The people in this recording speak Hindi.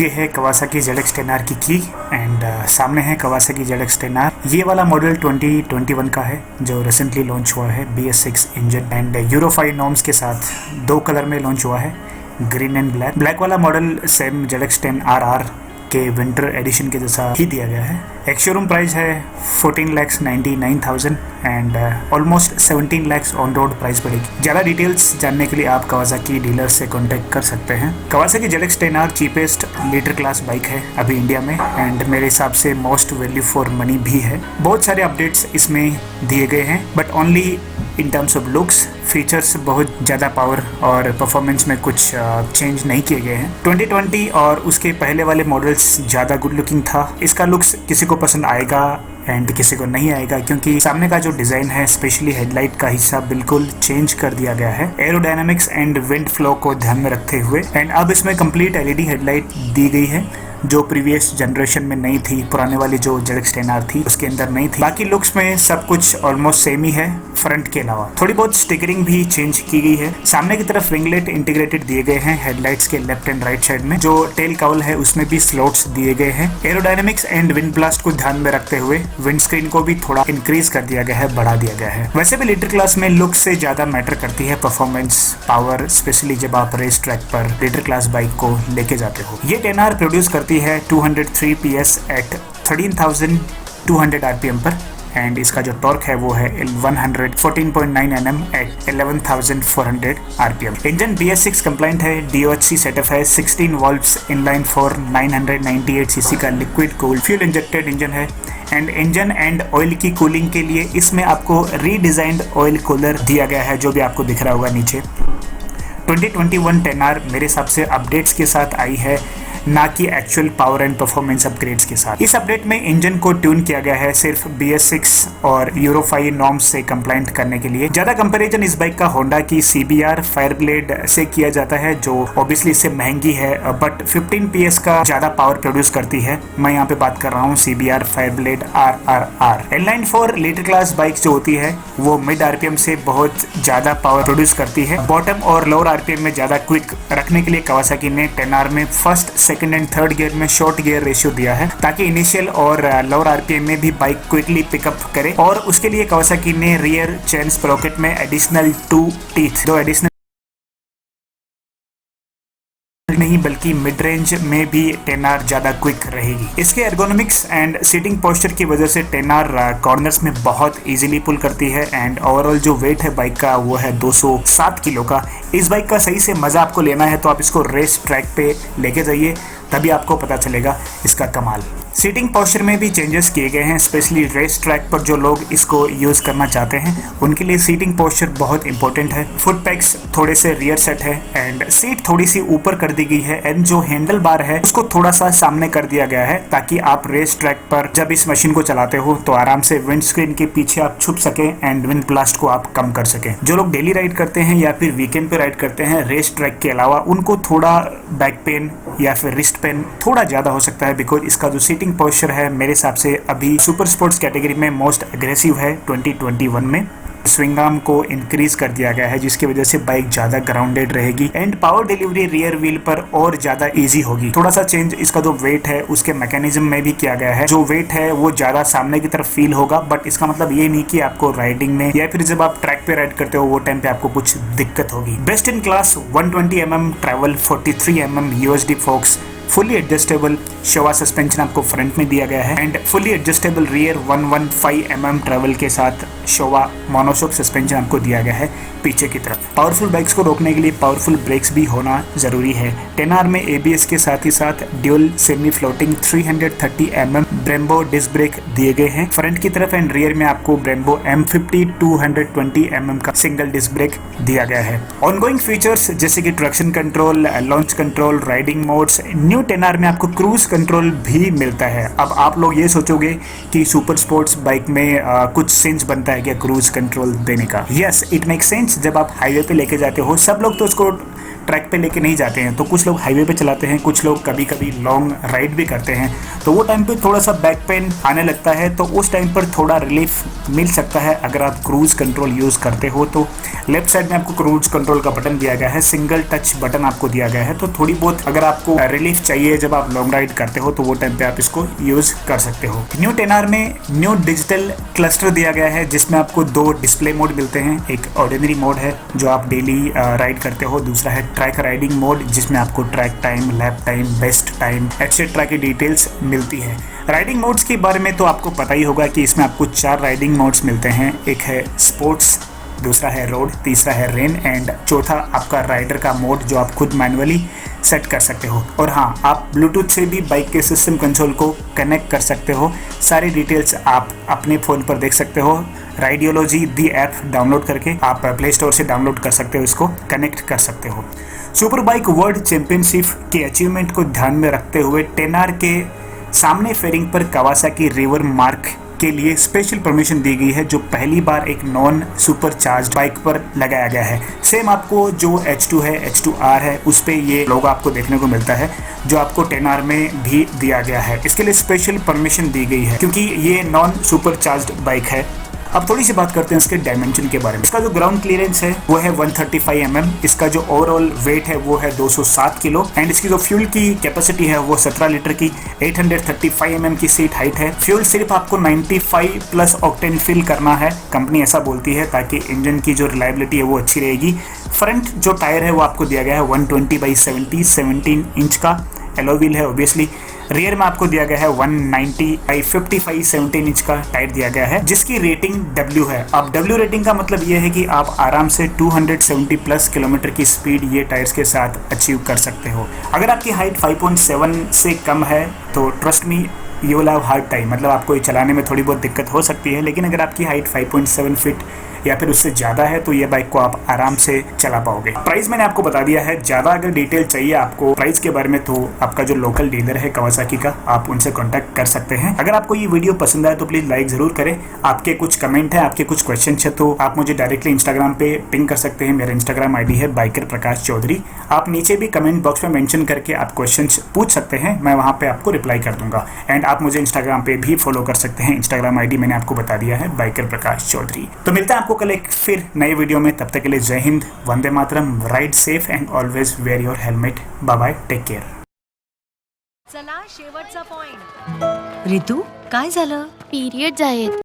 ये है Kawasaki ZX-10R की एंड सामने है Kawasaki ZX-10R। ये वाला मॉडल 2021 का है जो रिसेंटली लॉन्च हुआ है BS6 engine and euro 5 norms के साथ 2 कलर में लॉन्च हुआ है, ग्रीन एंड ब्लैक वाला मॉडल सेम ZX-10RR के विंटर एडिशन के जैसा ही दिया गया है। एक शोरूम प्राइस है 14,99,000 and almost 17 lakh on road price पड़ेगी। ज़्यादा डिटेल्स जानने के लिए आप Kawasaki डीलर से कांटेक्ट कर सकते हैं। Kawasaki ZX-10R cheapest litre class bike है अभी इंडिया में एंड मेरे हिसाब से मोस्ट वैल्यू फॉर मनी भी है। बहुत सारे अपडेट्स इसमें दिए गए हैं but only in terms of looks. Features बहुत ज़्यादा पावर और परफॉर्मेंस में कुछ चेंज नहीं किए गए हैं। 2020 और उसके पहले वाले मॉडल्स ज़्यादा गुड लुकिंग था। इसका लुक्स किसी को पसंद आएगा एंड किसी को नहीं आएगा क्योंकि सामने का जो डिज़ाइन है स्पेशली हेडलाइट का हिस्सा बिल्कुल चेंज कर दिया गया है एरोडायनामिक्स एंड विंड फ्लो को ध्यान में रखते हुए। एंड अब इसमें कंप्लीट LED हेडलाइट दी गई है जो प्रीवियस जनरेशन में नहीं थी, पुराने वाली जो ZX-10R थी उसके अंदर नहीं थी। बाकी लुक्स में सब कुछ ऑलमोस्ट सेम ही है फ्रंट के अलावा। थोड़ी बहुत स्टिकरिंग भी चेंज की गई है। सामने की तरफ विंगलेट इंटीग्रेटेड दिए गए हैं हेडलाइट्स के लेफ्ट एंड राइट साइड में। जो टेल कवल है उसमें भी स्लॉट्स दिए गए हैं। एरोडायनेमिक्स एंड विंड ब्लास्ट को ध्यान में रखते हुए विंड स्क्रीन को भी थोड़ा इंक्रीज कर दिया गया है, बढ़ा दिया गया है। वैसे भी लीटर क्लास में लुक से ज्यादा मैटर करती है परफॉर्मेंस, पावर, स्पेशली जब आप रेस ट्रैक पर लीटर क्लास बाइक को लेके जाते हो। ये 10R प्रोड्यूस करती है 203 PS एट 13,200 RPM पर एंड इसका जो टॉर्क है वो है 114.9 Nm eight 11,400 RPM। Engine BS6 complaint है, DOHC सेटअप है, 16 वॉल्व्स इनलाइन 4 998 सीसी का liquid cooled fuel injected engine है एंड इंजन एंड ऑयल की कूलिंग के लिए इसमें आपको रीडिजाइंड ऑयल कूलर दिया गया है जो भी आपको दिख रहा होगा नीचे। 2021 10R मेरे हिसाब से अपडेट्स के साथ आई है, ना कि actual power and performance upgrades के साथ। इस अपडेट में इंजन को ट्यून किया गया है सिर्फ BS6 और यूरो 5 नॉर्म्स से कंप्लाइंट करने के लिए। ज्यादा कंपैरिजन इस बाइक का होंडा की CBR फायरब्लेड से किया जाता है जो ऑब्वियसली इससे महंगी है बट 15 PS का ज्यादा पावर प्रोड्यूस करती है। मैं यहाँ पे बात कर रहा हूँ CBR Fireblade RRR। Inline 4 litre class bike जो होती है वो मिड RPM से बहुत ज्यादा पावर प्रोड्यूस करती है। बॉटम और लोअर RPM में ज्यादा क्विक रखने के लिए Kawasaki ने 10R में first, second and third gear में शॉर्ट गियर रेशियो दिया है ताकि इनिशियल और लोअर RPM में भी बाइक क्विकली पिकअप करे। और उसके लिए Kawasaki ने रियर चेन स्प्रोकेट में एडिशनल 2 टीथ, दो एडिशनल नहीं बल्कि मिड रेंज में भी 10R ज्यादा क्विक रहेगी। इसके एर्गोनॉमिक्स एंड सीटिंग पोस्चर की वजह से 10R कॉर्नर्स में बहुत इजीली पुल करती है एंड ओवरऑल जो वेट है बाइक का वो है 207 किलो का। इस बाइक का सही से मजा आपको लेना है तो आप इसको रेस ट्रैक पे लेके जाइए, तभी आपको पता चलेगा इसका कमाल। सीटिंग पोस्चर में भी चेंजेस किए गए हैं, स्पेशली रेस ट्रैक पर जो लोग इसको यूज करना चाहते हैं उनके लिए सीटिंग पोस्चर बहुत इंपॉर्टेंट है। फुट पैक्स थोड़े से रियर सेट है एंड सीट थोड़ी सी ऊपर कर दी गई है एंड जो हैंडल बार है उसको थोड़ा सा सामने कर दिया गया है ताकि आप रेस ट्रैक पर जब इस मशीन को चलाते हो तो आराम से विंड स्क्रीन के पीछे आप छुप सके एंड विंड ब्लास्ट को आप कम कर सके। जो लोग डेली राइड करते हैं या फिर वीकेंड पे राइड करते हैं रेस ट्रैक के अलावा उनको थोड़ा बैक पेन या फिर रिस्ट पेन थोड़ा ज्यादा हो सकता है बिकॉज इसका जो सीटिंग पोस्चर है मेरे हिसाब से अभी सुपर स्पोर्ट्स कैटेगरी में मोस्ट अग्रेसिव है। 2021 में स्विंग आर्म को इंक्रीज कर दिया गया है जिसकी वजह से बाइक ज्यादा ग्राउंडेड रहेगी and power delivery rear wheel पर और ज्यादा इजी होगी। थोड़ा सा चेंज इसका जो वेट है उसके मैकेनिज्म में भी किया गया है। जो वेट है वो ज्यादा सामने की तरफ फील होगा बट इसका मतलब ये नहीं कि आपको राइडिंग में या फिर जब आप ट्रैक पे राइड करते हो वो टाइम पे आपको कुछ दिक्कत होगी। Best in class 120 mm travel 43 mm USD forks, fully adjustable Showa suspension आपको फ्रंट में दिया गया है and fully adjustable rear 115 mm travel के साथ शोवा मोनोशॉक सस्पेंशन आपको दिया गया है पीछे की तरफ। पावरफुल बाइक्स को रोकने के लिए पावरफुल ब्रेक्स भी होना जरूरी है। 10R में ABS के साथ ही साथ dual semi floating 330 mm Brembo disc brake दिए गए हैं फ्रंट की तरफ एंड रियर में आपको ब्रेम्बो M50 220 mm का सिंगल डिस्क ब्रेक दिया गया है। ऑनगोइंग फीचर्स जैसे कि traction control, launch control, riding modes, new 10R में आपको क्रूज कंट्रोल भी मिलता है। अब आप लोग ये सोचोगे कि सुपर स्पोर्ट्स बाइक में कुछ सेंस बनता है क्या क्रूज कंट्रोल देने का? Yes, it make sense. जब आप हाईवे पे लेके जाते हो सब लोग तो उसको ट्रैक पे लेके नहीं जाते हैं, तो कुछ लोग हाईवे पे चलाते हैं, कुछ लोग कभी कभी लॉन्ग राइड भी करते हैं, तो वो टाइम पे थोड़ा सा बैक पेन आने लगता है, तो उस टाइम पर थोड़ा रिलीफ मिल सकता है अगर आप क्रूज कंट्रोल यूज़ करते हो। तो लेफ्ट साइड में आपको क्रूज कंट्रोल का बटन दिया गया है, सिंगल टच बटन आपको दिया गया है, तो थोड़ी बहुत अगर आपको रिलीफ चाहिए जब आप लॉन्ग राइड करते हो तो वो टाइम पे आप इसको यूज़ कर सकते हो। न्यू 10R में न्यू डिजिटल क्लस्टर दिया गया है, जिसमें आपको 2 डिस्प्ले मोड मिलते हैं। एक ऑर्डिनरी मोड है जो आप डेली राइड करते हो, दूसरा है ट्रैक राइडिंग मोड जिसमें आपको track time, lap time, best time etcetera की डिटेल्स मिलती है। राइडिंग मोड्स के बारे में तो आपको पता ही होगा कि इसमें आपको 4 राइडिंग मोड्स मिलते हैं। एक है स्पोर्ट्स, दूसरा है रोड, तीसरा है रेन एंड चौथा आपका राइडर का मोड जो आप खुद मैनुअली सेट कर सकते हो। और हाँ, आप ब्लूटूथ से भी बाइक के सिस्टम कंसोल को कनेक्ट कर सकते हो। सारी डिटेल्स आप अपने फ़ोन पर देख सकते हो। राइडियोलॉजी दी ऐप डाउनलोड करके आप प्ले स्टोर से डाउनलोड कर सकते हो, इसको कनेक्ट कर सकते हो। सुपर बाइक वर्ल्ड चैंपियनशिप के अचीवमेंट को ध्यान में रखते हुए 10R के सामने फेयरिंग पर कावासाकी रिवर मार्क के लिए स्पेशल परमिशन दी गई है, जो पहली बार एक नॉन सुपर चार्ज बाइक पर लगाया गया है। सेम आपको जो H2 है, H2R है, उस पे ये लोगो आपको देखने को मिलता है, जो आपको 10R में भी दिया गया है। इसके लिए स्पेशल परमिशन दी गई है क्योंकि ये नॉन सुपर चार्ज बाइक है। अब थोड़ी सी बात करते हैं इसके डायमेंशन के बारे में। इसका जो ग्राउंड क्लियरेंस है वो है 135 mm, इसका जो ओवरऑल वेट है वो है 207 किलो एंड इसकी जो फ्यूल की कैपेसिटी है वो 17 लीटर की 835 mm की सीट हाइट है। फ्यूल सिर्फ आपको 95 प्लस ऑक्टेन फिल करना है, कंपनी ऐसा बोलती है, ताकि इंजन की जो रिलायबिलिटी है वो अच्छी रहेगी। फ्रंट जो टायर है वो आपको दिया गया है 120/70 17 इंच का एलो व्हील है ऑब्वियसली। रियर में आपको दिया गया है 190/55 17 इंच का टायर दिया गया है, जिसकी रेटिंग W है। अब W रेटिंग का मतलब ये है कि आप आराम से 270 प्लस किलोमीटर की स्पीड ये टायर्स के साथ अचीव कर सकते हो। अगर आपकी हाइट 5.7 से कम है तो trust me you will have hard time, मतलब आपको ये चलाने में थोड़ी बहुत दिक्कत हो सकती है। लेकिन अगर आपकी हाइट 5.7 फीट या फिर उससे ज़्यादा है तो ये बाइक को आप आराम से चला पाओगे। प्राइस मैंने आपको बता दिया है। ज़्यादा अगर डिटेल चाहिए आपको प्राइस के बारे में तो आपका जो लोकल डीलर है कावासाकी का, आप उनसे कांटेक्ट कर सकते हैं। अगर आपको ये वीडियो पसंद आए तो प्लीज़ लाइक ज़रूर करें। आपके कुछ कमेंट है, आपके कुछ क्वेश्चन है तो आप मुझे डायरेक्टली इंस्टाग्राम पे पिंग कर सकते हैं। मेरा इंस्टाग्राम ID है बाइकर प्रकाश चौधरी। आप नीचे भी कमेंट बॉक्स में मेंशन करके आप क्वेश्चन पूछ सकते हैं, मैं वहाँ पे आपको रिप्लाई कर दूंगा। एंड आप मुझे इंस्टाग्राम पे भी फॉलो कर सकते हैं। इंस्टाग्राम ID मैंने आपको बता दिया है, बाइकर प्रकाश चौधरी। तो मिलता है आपको कल एक फिर नए वीडियो में। तब तक के लिए जय हिंद, वंदे मातरम, ride safe and always wear your helmet. Bye bye, take care. चला शेवटचा पॉइंट. रितू, काय झालं? पिरियड्स आहेत.